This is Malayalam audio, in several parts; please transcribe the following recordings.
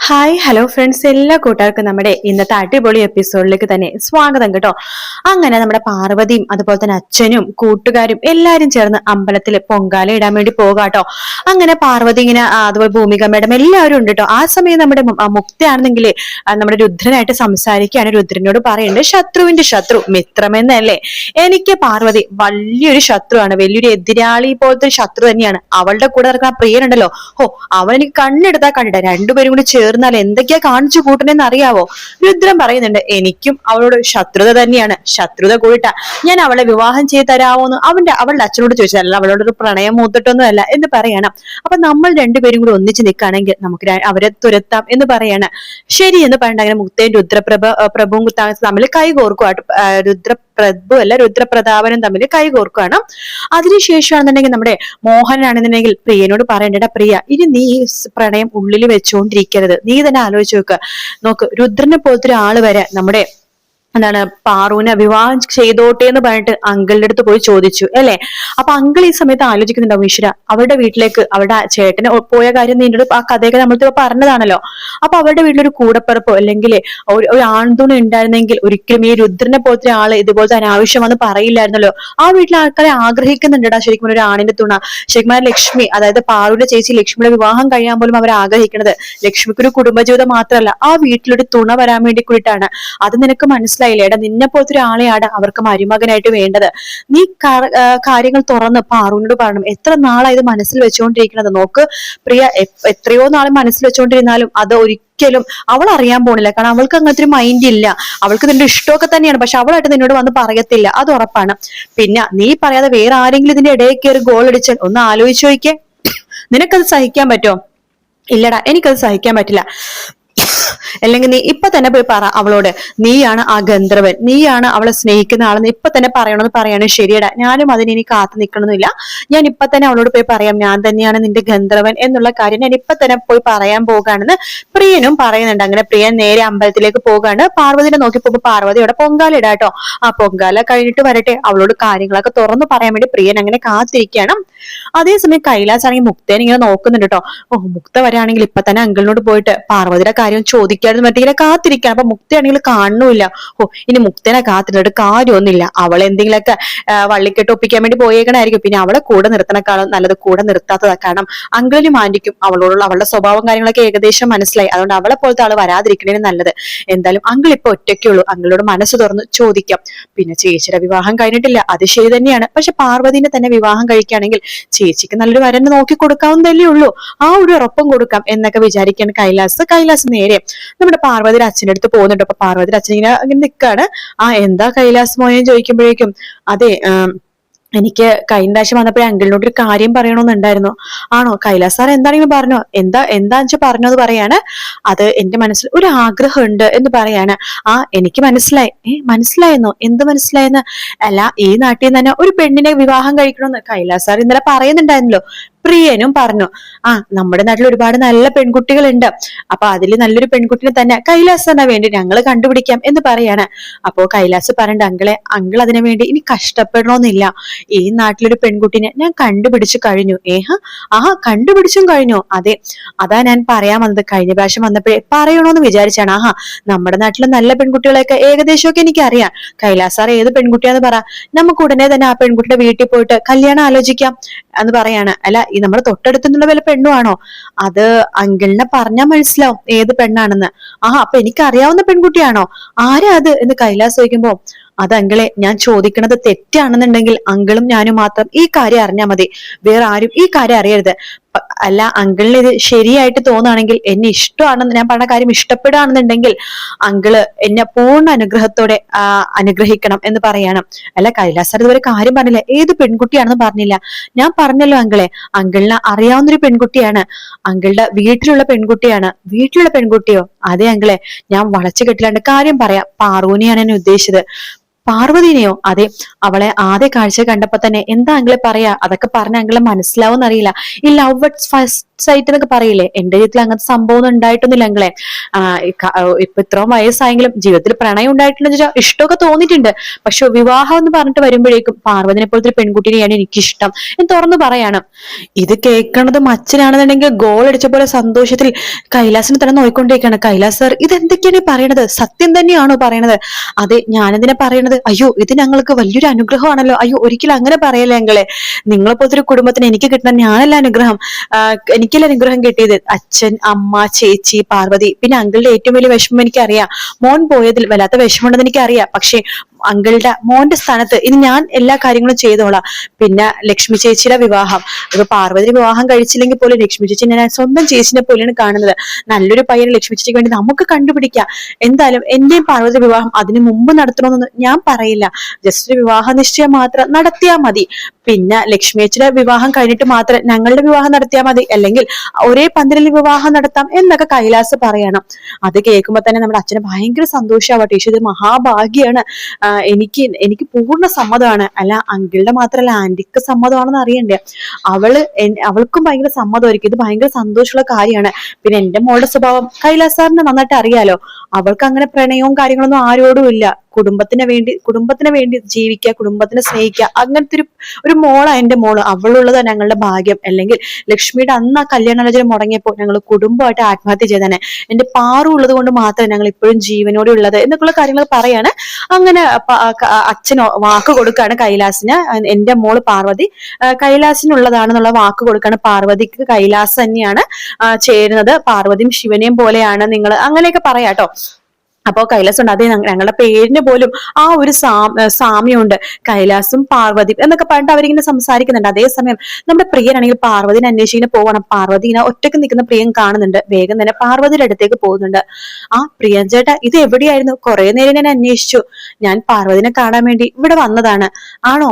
ഹായ് ഹലോ ഫ്രണ്ട്സ്, എല്ലാ കൂട്ടുകാർക്കും നമ്മുടെ ഇന്നത്തെ അടിപൊളി എപ്പിസോഡിലേക്ക് തന്നെ സ്വാഗതം കേട്ടോ. അങ്ങനെ നമ്മുടെ പാർവതിയും അതുപോലെ തന്നെ അച്ഛനും കൂട്ടുകാരും എല്ലാരും ചേർന്ന് അമ്പലത്തിൽ പൊങ്കാല ഇടാൻ വേണ്ടി പോകാട്ടോ. അങ്ങനെ പാർവതി ഇങ്ങനെ അതുപോലെ ഭൂമിക മേഡം എല്ലാവരും ഉണ്ട് കേട്ടോ. ആ സമയം നമ്മുടെ മുക്തയാണെന്നെങ്കിൽ നമ്മുടെ രുദ്രനായിട്ട് സംസാരിക്കുകയാണ്. രുദ്രനോട് പറയുന്നുണ്ട്, ശത്രുവിന്റെ ശത്രു മിത്രമെന്നല്ലേ. എനിക്ക് പാർവതി വലിയൊരു ശത്രുവാണ്, വലിയൊരു എതിരാളി പോലത്തെ ശത്രു തന്നെയാണ്. അവളുടെ കൂടെ നടക്കുന്ന പ്രിയനുണ്ടല്ലോ, അവൻ എനിക്ക് കണ്ണെടുത്താ കണ്ടിട്ട, രണ്ടുപേരും കൂടി ചേർന്നാൽ എന്തൊക്കെയാ കാണിച്ചു കൂട്ടണെന്ന് അറിയാവോ. രുദ്രൻ പറയുന്നുണ്ട്, എനിക്കും അവളോട് ശത്രുത തന്നെയാണ്, ശത്രുത കൂടിട്ടാ ഞാൻ അവളെ വിവാഹം ചെയ്ത് തരാമോന്ന് അവളുടെ അച്ഛനോട് ചോദിച്ചതല്ല, അവളോട് ഒരു പ്രണയം മൂത്തിട്ടൊന്നും അല്ല എന്ന് പറയണം. അപ്പൊ നമ്മൾ രണ്ടുപേരും കൂടി ഒന്നിച്ച് നിൽക്കുകയാണെങ്കിൽ നമുക്ക് അവരെ തുരത്താം എന്ന് പറയാണ്. ശരി എന്ന് പറഞ്ഞിട്ട് അങ്ങനെ മുക്തയും പ്രഭുവും തമ്മിൽ കൈകോർക്കുവാട്ട്. രുദ്രപ്രഭു അല്ല, രുദ്രപ്രതാപനും തമ്മിൽ കൈകോർക്കുകയാണ്. അതിനുശേഷമാണെന്നുണ്ടെങ്കിൽ നമ്മുടെ മോഹനാണെന്നുണ്ടെങ്കിൽ പ്രിയനോട് പറയണ്ടടാ, പ്രിയ ഇനി നീ ഈ പ്രണയം ഉള്ളിൽ വെച്ചുകൊണ്ടിരിക്കരുത്, നീ തന്നെ ആലോചിച്ച് നോക്ക് രുദ്രനെ പോലത്തെ ഒരാള് വരെ നമ്മുടെ എന്താണ് പാറുവിനെ വിവാഹം ചെയ്തോട്ടെ എന്ന് പറഞ്ഞിട്ട് അങ്കിളിന്റെ അടുത്ത് പോയി ചോദിച്ചു അല്ലെ. അപ്പൊ അങ്കിൾ ഈ സമയത്ത് ആലോചിക്കുന്നുണ്ടാവും, ഈശ്വര അവരുടെ വീട്ടിലേക്ക് അവരുടെ ചേട്ടന് പോയ കാര്യം നിന്റെ ആ കഥയൊക്കെ നമ്മൾ പറഞ്ഞതാണല്ലോ. അപ്പൊ അവരുടെ വീട്ടിലൊരു കൂടപ്പിറപ്പോ അല്ലെങ്കിൽ ഒരു ആൺതുണി ഉണ്ടായിരുന്നെങ്കിൽ ഒരിക്കലും ഈ രുദ്രനെ പോലത്തെ ആള് ഇതുപോലത്തെ അനാവശ്യമെന്ന് പറയില്ലായിരുന്നല്ലോ. ആ വീട്ടിലെ ആൾക്കാരെ ആഗ്രഹിക്കുന്നുണ്ടടാ ശരിക്കും ഒരു ആണിന്റെ തുണ. ശരിക്കും ലക്ഷ്മി, അതായത് പാറുവിന്റെ ചേച്ചി ലക്ഷ്മിയുടെ വിവാഹം കഴിയാൻ പോലും അവർ ആഗ്രഹിക്കുന്നത് ലക്ഷ്മിക്ക് ഒരു കുടുംബജീവിതം മാത്രമല്ല, ആ വീട്ടിലൊരു തുണ വരാൻ വേണ്ടി കൂടിയിട്ടാണ്. അത് നിനക്ക് മനസ്സിലായില്ലേടാ, നിന്നെ പോലത്തെ ഒരാളെയാണ് അവർക്ക് മരുമകനായിട്ട് വേണ്ടത്. നീ കാര്യങ്ങൾ തുറന്ന് പാറുവിനോട് പറയണം. എത്ര നാളായി ഇത് മനസ്സിൽ വെച്ചുകൊണ്ടിരിക്കുന്നത് നോക്ക് പ്രിയ, എത്രയോ നാൾ മനസ്സിൽ വെച്ചുകൊണ്ടിരുന്നാലും അത് ഒരിക്കലും അവൾ അറിയാൻ പോണില്ല. കാരണം അവൾക്ക് അങ്ങനത്തെ ഒരു മൈൻഡ് ഇല്ല. അവൾക്ക് നിന്റെ ഇഷ്ടമൊക്കെ തന്നെയാണ്, പക്ഷെ അവളായിട്ട് നിന്നോട് വന്ന് പറയത്തില്ല, അത് ഉറപ്പാണ്. പിന്നെ നീ പറയാതെ വേറെ ആരെങ്കിലും ഇതിന്റെ ഇടയിൽ കയറി ഗോൾ അടിച്ചാൽ ഒന്ന് ആലോചിച്ച് നോക്കിയേ, നിനക്കത് സഹിക്കാൻ പറ്റുമോ? ഇല്ലടാ, എനിക്കത് സഹിക്കാൻ പറ്റില്ല. അല്ലെങ്കിൽ നീ ഇപ്പൊ തന്നെ പോയി പറ അവളോട്, നീയാണ് ആ ഗന്ധർവൻ, നീയാണ് അവളെ സ്നേഹിക്കുന്ന ആളെന്ന് ഇപ്പൊ തന്നെ പറയണമെന്ന് പറയാണ്. ശരിയടാ, ഞാനും അതിന് ഇനി കാത്തു നിൽക്കണമെന്നില്ല, ഞാൻ ഇപ്പൊ തന്നെ അവളോട് പോയി പറയാം, ഞാൻ തന്നെയാണ് നിന്റെ ഗന്ധർവൻ എന്നുള്ള കാര്യം ഞാൻ ഇപ്പൊ തന്നെ പോയി പറയാൻ പോകാണെന്ന് പ്രിയനും പറയുന്നുണ്ട്. അങ്ങനെ പ്രിയൻ നേരെ അമ്പലത്തിലേക്ക് പോകാണ്. പാർവതിനെ നോക്കി പോകുമ്പോ പാർവതി അവിടെ പൊങ്കാല ഇടാട്ടോ. ആ പൊങ്കാല കഴിഞ്ഞിട്ട് വരട്ടെ, അവളോട് കാര്യങ്ങളൊക്കെ തുറന്നു പറയാൻ വേണ്ടി പ്രിയൻ അങ്ങനെ കാത്തിരിക്കണം. അതേസമയം കൈലാസ് ആണെങ്കിൽ മുക്തേനെ ഇങ്ങനെ നോക്കുന്നുണ്ട് കേട്ടോ. മുക്ത വരാണെങ്കിൽ ഇപ്പൊ തന്നെ അങ്കിളിനോട് പോയിട്ട് പാർവതിയുടെ കാര്യം ചോദിക്കാതെ മറ്റിങ്ങനെ കാത്തിരിക്കാൻ. അപ്പൊ മുക്തയാണെങ്കിൽ കാണുന്നില്ല. ഇനി മുക്തനെ കാത്തിരുന്നിട്ട് കാര്യമൊന്നുമില്ല, അവളെ എന്തെങ്കിലുമൊക്കെ വള്ളിക്കെട്ട് ഒപ്പിക്കാൻ വേണ്ടി പോയേക്കണായിരിക്കും. പിന്നെ അവളെ കൂടെ നിർത്തണക്കാളും നല്ലത് കൂടെ നിർത്താത്തതാ. കാരണം അങ്കിളിനും ആന്റിക്കും അവളോടുള്ള അവളുടെ സ്വഭാവം കാര്യങ്ങളൊക്കെ ഏകദേശം മനസ്സിലായി. അതുകൊണ്ട് അവളെ പോലത്തെ ആള് വരാതിരിക്കണേ നല്ലത്. എന്തായാലും അങ്കിൾ ഇപ്പൊ ഒറ്റയ്ക്കുള്ളൂ, അങ്കിളോട് മനസ്സ് തുറന്ന് ചോദിക്കാം. പിന്നെ ചേച്ചിയുടെ വിവാഹം കഴിഞ്ഞിട്ടില്ല, അത് ശരി തന്നെയാണ്. പക്ഷെ പാർവതിനെ തന്നെ വിവാഹം കഴിക്കുകയാണെങ്കിൽ ചേച്ചിക്ക് നല്ലൊരു വരനെ നോക്കി കൊടുക്കാവുന്നതല്ലേ ഉള്ളൂ, ആ ഒരു ഉറപ്പും കൊടുക്കാം എന്നൊക്കെ വിചാരിക്കാൻ കൈലാസ് നേരെ നമ്മുടെ പാർവതിയുടെ അച്ഛൻ്റെ അടുത്ത് പോകുന്നുണ്ട്. അപ്പൊ പാർവതിയുടെ അച്ഛൻ ഇങ്ങനെ നിൽക്കാണ്. എന്താ കൈലാസ് മോനെ ചോദിക്കുമ്പോഴേക്കും, അതെ എനിക്ക് കഴിഞ്ഞ പ്രാവശ്യം വന്നപ്പോഴേ അങ്കിളിനോട് ഒരു കാര്യം പറയണമെന്നുണ്ടായിരുന്നു. ആണോ കൈലാസ് സാർ, എന്താണെങ്കിലും പറഞ്ഞോ, എന്താ വെച്ചാൽ പറഞ്ഞത് പറയാണ്. അത് എന്റെ മനസ്സിൽ ഒരു ആഗ്രഹമുണ്ട് എന്ന് പറയാണ്. എനിക്ക് മനസ്സിലായി. മനസ്സിലായെന്നോ? എന്ത് മനസ്സിലായെന്ന്? അല്ല, ഈ നാട്ടിൽ നിന്ന് തന്നെ ഒരു പെണ്ണിനെ വിവാഹം കഴിക്കണമെന്ന് കൈലാസ് സാർ ഇന്നലെ പറയുന്നുണ്ടായിരുന്നല്ലോ. പ്രിയനും പറഞ്ഞു, നമ്മുടെ നാട്ടിൽ ഒരുപാട് നല്ല പെൺകുട്ടികളുണ്ട്, അപ്പൊ അതിൽ നല്ലൊരു പെൺകുട്ടിനെ തന്നെ കൈലാസ് തന്നെ വേണ്ടി ഞങ്ങൾ കണ്ടുപിടിക്കാം എന്ന് പറയാണ്. അപ്പോ കൈലാസ് പറഞ്ഞിട്ട്, അങ്കിൾ അതിനു വേണ്ടി ഇനി കഷ്ടപ്പെടണമെന്നില്ല, ഈ നാട്ടിലൊരു പെൺകുട്ടിനെ ഞാൻ കണ്ടുപിടിച്ചു കഴിഞ്ഞു. കണ്ടുപിടിച്ചും കഴിഞ്ഞു? അതെ, അതാ ഞാൻ പറയാൻ വന്നത്. കഴിഞ്ഞ പ്രാവശ്യം വന്നപ്പോഴേ പറയണോന്ന് വിചാരിച്ചാണ്. നമ്മുടെ നാട്ടിലെ നല്ല പെൺകുട്ടികളെയൊക്കെ ഏകദേശമൊക്കെ എനിക്ക് അറിയാം. കൈലാസ് സാർ ഏത് പെൺകുട്ടിയാന്ന് പറ, നമുക്ക് ഉടനെ തന്നെ ആ പെൺകുട്ടിയുടെ വീട്ടിൽ പോയിട്ട് കല്യാണം ആലോചിക്കാം എന്ന് പറയാണ്. അല്ല, ഈ നമ്മുടെ തൊട്ടടുത്തുള്ള വല്ല പെണ്ണുമാണോ? അത് അങ്കിളിനെ പറഞ്ഞാൽ മനസ്സിലാവും ഏത് പെണ്ണാണെന്ന്. അപ്പൊ എനിക്ക് അറിയാവുന്ന പെൺകുട്ടിയാണോ? ആരാ അത് എന്ന് കൈലാസ് ചോദിക്കുമ്പോ, അത് അങ്കിളെ, ഞാൻ ചോദിക്കണത് തെറ്റാണെന്നുണ്ടെങ്കിൽ അങ്കിളും ഞാനും മാത്രം ഈ കാര്യം അറിഞ്ഞാൽ മതി, വേറെ ആരും ഈ കാര്യം അറിയരുത്. അല്ല, അങ്കിളിന് ഇത് ശരിയായിട്ട് തോന്നുകയാണെങ്കിൽ, എന്നെ ഇഷ്ടമാണെന്ന് ഞാൻ പറഞ്ഞ കാര്യം ഇഷ്ടപ്പെടുകയാണെന്നുണ്ടെങ്കിൽ അങ്കിള് എന്നെ പൂർണ്ണ അനുഗ്രഹത്തോടെ അനുഗ്രഹിക്കണം എന്ന് പറയാണ്. അല്ല കൈലാസ് സാർ ഇതുവരെ കാര്യം പറഞ്ഞില്ല, ഏത് പെൺകുട്ടിയാണെന്ന് പറഞ്ഞില്ല. ഞാൻ പറഞ്ഞല്ലോ അങ്കിളെ, അങ്കിളിന് അറിയാവുന്നൊരു പെൺകുട്ടിയാണ്, അങ്കിളുടെ വീട്ടിലുള്ള പെൺകുട്ടിയാണ്. വീട്ടിലുള്ള പെൺകുട്ടിയോ? അതെ അങ്കിളെ, ഞാൻ വളച്ചു കെട്ടില്ലാണ്ട് കാര്യം പറയാം, പാറുവിനെയാണ് എന്നെ ഉദ്ദേശിച്ചത്. പാർവതിനെയോ? അതെ, അവളെ ആദ്യ കാഴ്ച കണ്ടപ്പോ തന്നെ എന്താ അങ്കിളെ പറയാ, അതൊക്കെ പറഞ്ഞ അങ്കിളെ മനസ്സിലാവും അറിയില്ല. ഈ ലവ് അറ്റ് ഫസ്റ്റ് സൈറ്റ് എന്നൊക്കെ പറയില്ലേ, എന്റെ ജീവിതത്തിൽ അങ്ങനത്തെ സംഭവം ഒന്നും ഉണ്ടായിട്ടൊന്നുമില്ല അങ്ങളെ. ഇപ്പൊ ഇത്രയും വയസ്സായെങ്കിലും ജീവിതത്തിൽ പ്രണയം ഉണ്ടായിട്ടുണ്ടെന്ന് വെച്ചാൽ ഇഷ്ടമൊക്കെ തോന്നിയിട്ടുണ്ട്. പക്ഷെ വിവാഹം എന്ന് പറഞ്ഞിട്ട് വരുമ്പോഴേക്കും പാർവതിനെ പോലത്തെ ഒരു പെൺകുട്ടിനെയാണ് എനിക്കിഷ്ടം എന്ന് തുറന്നു പറയാണ്. ഇത് കേൾക്കണതും അച്ഛനാണെന്നുണ്ടെങ്കിൽ ഗോൾ അടിച്ച പോലെ സന്തോഷത്തിൽ കൈലാസിനെ തന്നെ നോയിക്കൊണ്ടിരിക്കുകയാണ്. കൈലാസ് സർ, ഇതെന്തൊക്കെയാണ് ഈ പറയണത്? സത്യം തന്നെയാണോ പറയണത്? അതെ, ഞാനെന്തിനാ പറയണത്? അയ്യോ, ഇത് ഞങ്ങൾക്ക് വലിയൊരു അനുഗ്രഹമാണല്ലോ. അയ്യോ, ഒരിക്കലും അങ്ങനെ പറയല്ലേ ഞങ്ങളെ. നിങ്ങളെ പോലത്തെ ഒരു കുടുംബത്തിന് എനിക്ക് കിട്ടുന്ന ഞാനല്ല അനുഗ്രഹം. എനിക്കല്ല അനുഗ്രഹം കിട്ടിയത്. അച്ഛൻ, അമ്മ, ചേച്ചി, പാർവതി, പിന്നെ അങ്കിളുടെ ഏറ്റവും വലിയ വിഷമം എനിക്കറിയാം. മോൻ പോയതിൽ വല്ലാത്ത വിഷമമുണ്ടെന്ന് എനിക്കറിയാം. പക്ഷെ അങ്കിളുടെ മോന്റെ സ്ഥാനത്ത് ഇനി ഞാൻ എല്ലാ കാര്യങ്ങളും ചെയ്തോളാം. പിന്നെ ലക്ഷ്മി ചേച്ചിയുടെ വിവാഹം, ഇപ്പൊ പാർവതി വിവാഹം കഴിച്ചില്ലെങ്കിൽ പോലും ലക്ഷ്മി ചേച്ചി ഞാൻ സ്വന്തം ചേച്ചിനെ പോലെയാണ് കാണുന്നത്. നല്ലൊരു പയ്യനെ ലക്ഷ്മി ചേച്ചിക്ക് വേണ്ടി നമുക്ക് കണ്ടുപിടിക്കാം. എന്തായാലും എന്റെയും പാർവതി വിവാഹം അതിനു മുമ്പ് നടത്തണമെന്നൊന്നും ഞാൻ പറയില്ല. ജസ്റ്റ് ഒരു വിവാഹ നിശ്ചയം മാത്രം നടത്തിയാൽ മതി. പിന്നെ ലക്ഷ്മി ചേച്ചിയുടെ വിവാഹം കഴിഞ്ഞിട്ട് മാത്രം ഞങ്ങളുടെ വിവാഹം നടത്തിയാൽ മതി, അല്ലെങ്കിൽ ഒരേ പന്തലിൽ വിവാഹം നടത്താം എന്നൊക്കെ കൈലാസ് പറയണം. അത് കേൾക്കുമ്പോ തന്നെ നമ്മുടെ അച്ഛന് ഭയങ്കര സന്തോഷമാവട്ടെ. ഇത് മഹാഭാഗ്യാണ്. എനിക്ക് പൂർണ്ണ സമ്മതമാണ്. അല്ല, അങ്കിളുടെ മാത്രല്ല ആന്റിക്ക് സമ്മതമാണെന്ന് അറിയണ്ടേ. അവൾക്കും ഭയങ്കര സമ്മതമായിരിക്കും. ഇത് ഭയങ്കര സന്തോഷമുള്ള കാര്യമാണ്. പിന്നെ എന്റെ മോളുടെ സ്വഭാവം കൈലാസ് സാറിന് നന്നായിട്ട് അറിയാലോ. അവൾക്ക് അങ്ങനെ പ്രണയവും കാര്യങ്ങളൊന്നും ആരോടും ഇല്ല. കുടുംബത്തിന് വേണ്ടി ജീവിക്കുക, കുടുംബത്തിനെ സ്നേഹിക്കുക, അങ്ങനത്തെ ഒരു മോളാ എന്റെ മോള്. അവളുള്ളത് ഞങ്ങളുടെ ഭാഗ്യം. അല്ലെങ്കിൽ ലക്ഷ്മിയുടെ അന്ന് ആ കല്യാണാലോചന മുടങ്ങിയപ്പോൾ ഞങ്ങൾ കുടുംബമായിട്ട് ആത്മഹത്യ ചെയ്തേനെ. എന്റെ പാറു ഉള്ളത് കൊണ്ട് മാത്രമേ ഞങ്ങൾ ഇപ്പോഴും ജീവനോടെ ഉള്ളത് എന്നൊക്കെയുള്ള കാര്യങ്ങൾ പറയാണ്. അങ്ങനെ അച്ഛനോ വാക്ക് കൊടുക്കാണ് കൈലാസിന്. എന്റെ മോള് പാർവതി കൈലാസിനുള്ളതാണെന്നുള്ള വാക്ക് കൊടുക്കാണ്. പാർവതിക്ക് കൈലാസ് തന്നെയാണ് ചേരുന്നത്. പാർവതിയും ശിവനെയും പോലെയാണ് നിങ്ങൾ, അങ്ങനെയൊക്കെ പറയാട്ടോ. അപ്പോ കൈലാസ് ഉണ്ട്. അതേ, ഞങ്ങളുടെ പേരിന് പോലും ആ ഒരു സാമ്യമുണ്ട്. കൈലാസും പാർവതി എന്നൊക്കെ പറഞ്ഞിട്ട് അവരിങ്ങനെ സംസാരിക്കുന്നുണ്ട്. അതേസമയം നമ്മുടെ പ്രിയനാണെങ്കിൽ പാർവതിനെ അന്വേഷിക്കുന്ന പോകണം. പാർവതി ഇങ്ങനെ ഒറ്റക്ക് നിൽക്കുന്ന പ്രിയൻ കാണുന്നുണ്ട്. വേഗം തന്നെ പാർവതിയുടെ അടുത്തേക്ക് പോകുന്നുണ്ട്. ആ, പ്രിയൻ ചേട്ടാ, ഇത് എവിടെയായിരുന്നു? കുറെ നേരം ഞാൻ അന്വേഷിച്ചു. ഞാൻ പാർവതിനെ കാണാൻ വേണ്ടി ഇവിടെ വന്നതാണ്. ആണോ?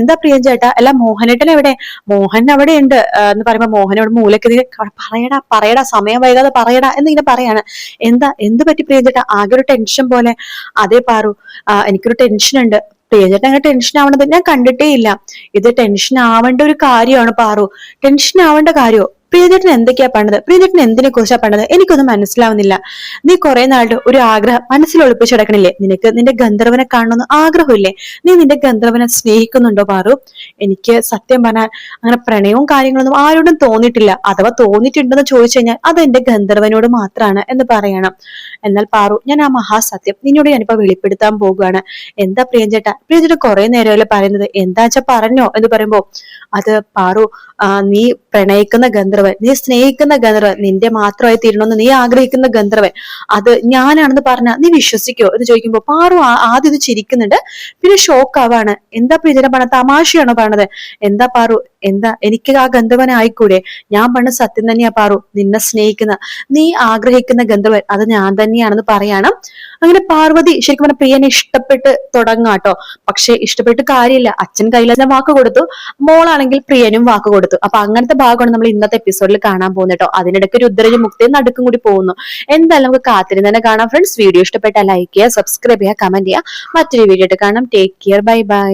എന്താ പ്രിയൻ ചേട്ടാ? അല്ല, മോഹനേട്ടൻ എവിടെ? മോഹൻ അവിടെ ഉണ്ട് എന്ന് പറയുമ്പോ മോഹൻ അവിടെ മൂലക്ക് പറയടാ സമയം വൈകാതെ പറയടാ എന്നിങ്ങനെ പറയാണ്. എന്ത് പറ്റി പ്രിയൻ ചേട്ടാ? ആകെ ഒരു ടെൻഷൻ പോലെ. അതേ പാറു, എനിക്കൊരു ടെൻഷൻ ഉണ്ട്. പ്രിയചേട്ടൻ അങ്ങനെ ടെൻഷൻ ആവണത് ഞാൻ കണ്ടിട്ടേ ഇല്ല. ഇത് ടെൻഷൻ ആവേണ്ട ഒരു കാര്യമാണ് പാറു. ടെൻഷൻ ആവേണ്ട കാര്യമോ? പ്രിയചേട്ടൻ എന്തൊക്കെയാ പണത്? പ്രിയചേട്ടൻ എന്തിനെ കുറിച്ചാ പണത്? എനിക്കൊന്നും മനസ്സിലാവുന്നില്ല. നീ കുറെ നാളുടെ ഒരു ആഗ്രഹം മനസ്സിൽ ഒളിപ്പിച്ചു കിടക്കണില്ലേ? നിനക്ക് നിന്റെ ഗന്ധർവനെ കാണണമെന്ന് ആഗ്രഹമില്ലേ? നീ നിന്റെ ഗന്ധർവനെ സ്നേഹിക്കുന്നുണ്ടോ പാറു? എനിക്ക് സത്യം പറഞ്ഞാൽ അങ്ങനെ പ്രണയവും കാര്യങ്ങളൊന്നും ആരോടും തോന്നിയിട്ടില്ല. അഥവാ തോന്നിയിട്ടുണ്ടെന്ന് ചോദിച്ചു കഴിഞ്ഞാൽ അത് എന്റെ ഗന്ധർവനോട് മാത്രമാണ് എന്ന് പറയണം. എന്നാൽ പാറു, ഞാൻ ആ മഹാസത്യം നിന്നോട് ഞാനിപ്പോ വെളിപ്പെടുത്താൻ പോകുകയാണ്. എന്താ പ്രിയഞ്ചേട്ടാ? പ്രിയഞ്ചേട്ടൻ കുറെ നേരമല്ലേ പറയുന്നത്, എന്താച്ചാ പറഞ്ഞോ എന്ന് പറയുമ്പോ, അത് പാറു, നീ പ്രണയിക്കുന്ന ഗന്ധർവൻ, നീ സ്നേഹിക്കുന്ന ഗന്ധർവൻ, നിന്റെ മാത്രമായി തീരണമെന്ന് നീ ആഗ്രഹിക്കുന്ന ഗന്ധർവൻ അത് ഞാനാണെന്ന് പറഞ്ഞാൽ നീ വിശ്വസിക്കോ എന്ന് ചോദിക്കുമ്പോ പാറു ആദ്യം ഇത് ചിരിക്കുന്നുണ്ട്. പിന്നെ ഷോക്ക് ആവാണ്. എന്താ പ്രിയചേട്ടൻ പറഞ്ഞ? തമാശയാണോ പറഞ്ഞത്? എന്താ പാറു, എന്താ എനിക്ക് ആ ഗന്ധർവനെ ആയിക്കൂടെ? ഞാൻ പറഞ്ഞ സത്യം തന്നെയാ പാറു. നിന്നെ സ്നേഹിക്കുന്ന, നീ ആഗ്രഹിക്കുന്ന ഗന്ധർവൻ അത് ഞാൻ തന്നെയാണെന്ന് പറയണം. അങ്ങനെ പാർവതി ശരിക്കും പറഞ്ഞ പ്രിയനെ ഇഷ്ടപ്പെട്ട് തുടങ്ങാട്ടോ. പക്ഷെ ഇഷ്ടപ്പെട്ട് കാര്യമില്ല. അച്ഛൻ കൈലാസിനെ വാക്ക് കൊടുത്തു, മോളാണെങ്കിൽ പ്രിയനും വാക്ക് കൊടുത്തു. അപ്പൊ അങ്ങനത്തെ ഭാഗമാണ് നമ്മൾ ഇന്നത്തെ എപ്പിസോഡിൽ കാണാൻ പോകുന്നത് കേട്ടോ. അതിനിടയ്ക്ക് രുദ്രനും മുക്തിയും നടുക്കും കൂടി പോകുന്നു. എന്തായാലും നമുക്ക് കാത്തിരുന്ന് തന്നെ കാണാം ഫ്രണ്ട്സ്. വീഡിയോ ഇഷ്ടപ്പെട്ടാൽ ലൈക്ക് ചെയ്യുക, സബ്സ്ക്രൈബ് ചെയ്യുക, കമന്റ് ചെയ്യുക. മറ്റൊരു വീഡിയോ ആയിട്ട് കാണാം. Take care, bye bye.